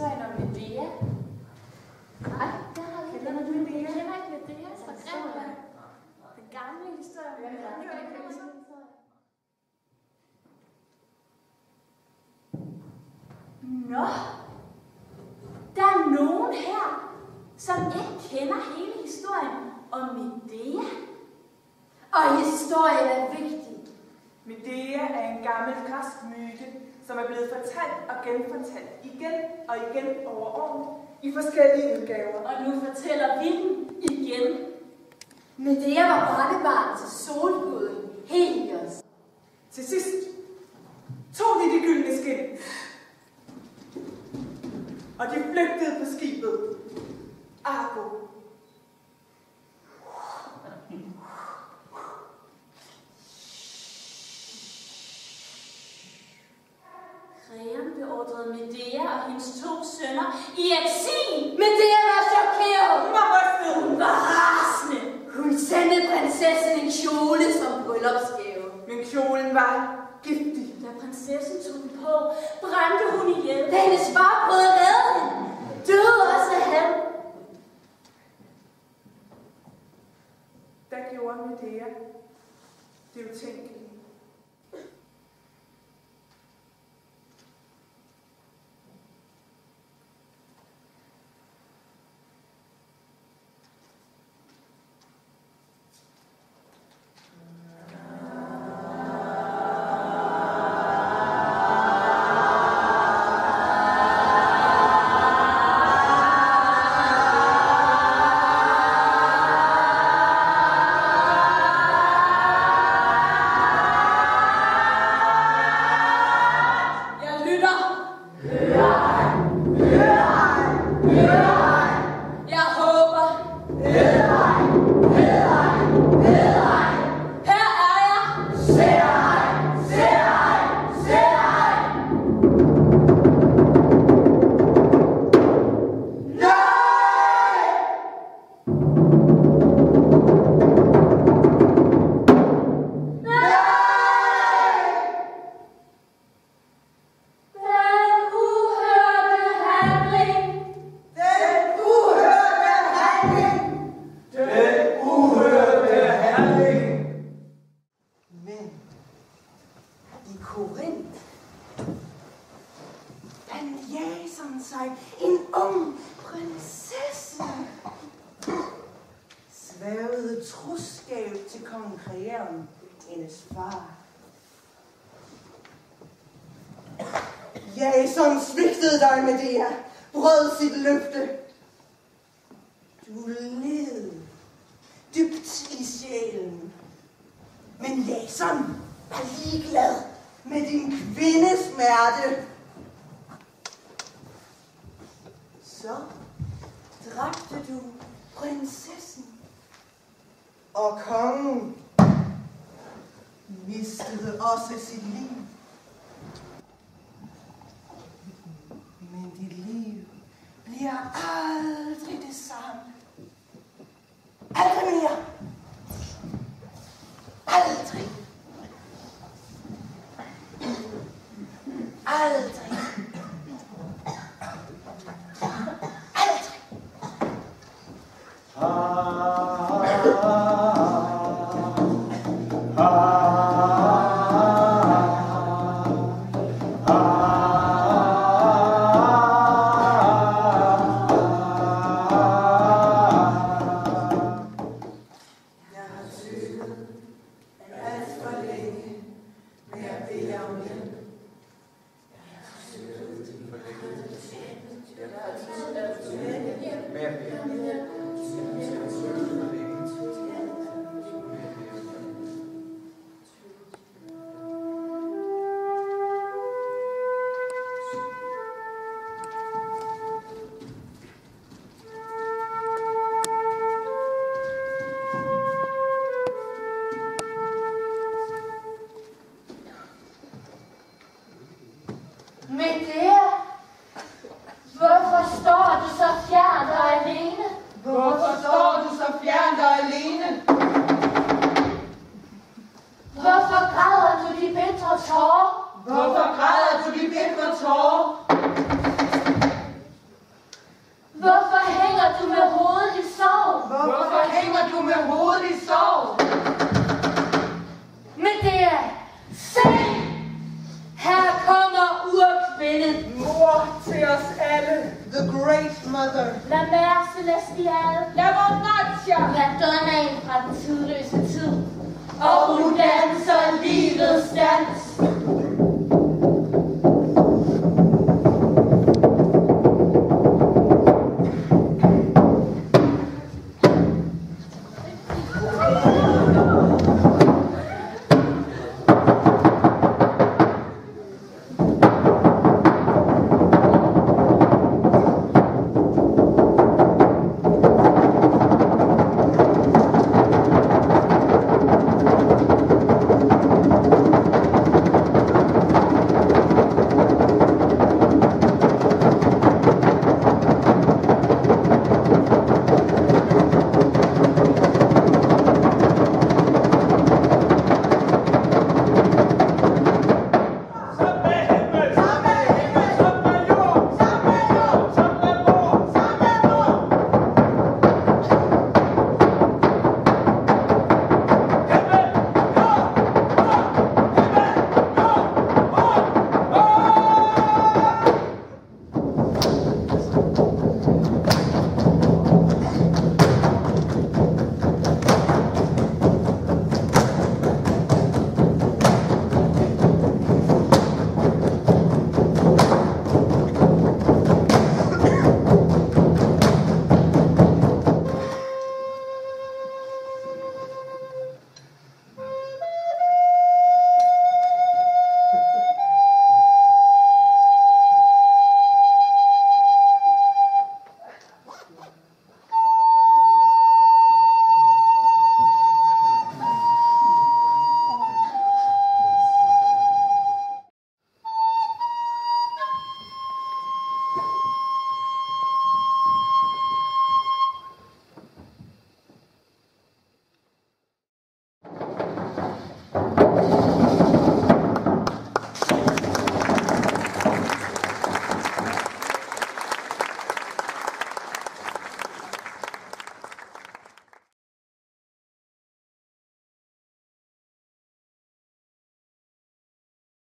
historien om Medea? Nej, det har vi ikke. Kender du Medea? Jeg kender ikke Medea fra Grækenland. Den gamle historie. Jeg kan ikke huske den historie. Nå, der er nogen her, som ikke kender hele historien om Medea. Og historien er vigtig. Medea er en gammel græsk myte, som er blevet fortalt og genfortalt igen og igen over år i forskellige udgaver. Og nu fortæller vi den igen. Medea var barnebarn til solguden Helios. Til sidst tog de det gyldne skind, og de flygtede på skibet Argo. Kreon beordrede Medea og hendes 2 sønner i eksil. Medea var chokeret. Hun var rystet. Hun var rasende. Hun sendte prinsessen en kjole som bryllupsgave. Men kjolen var giftig. Da prinsessen tog den på, brændte hun ihjel. Da hendes far prøvede at redde hende, døde også han. Der gjorde Medea det utænkelige. Jason svigtede dig, Medea, brød sit løfte. Du led dybt i sjælen. Men Jason er ligeglad med din kvindesmerte. Så dræbte du prinsessen, og kongen mistede også sit liv. Men dit liv bliver aldrig det samme. Aldrig mere. Aldrig. Aldrig. os alle. The Great Mother. La Mère Celestial. La Monarchia. Madonnaen fra den tidløse tid. Og hun danser livets dans.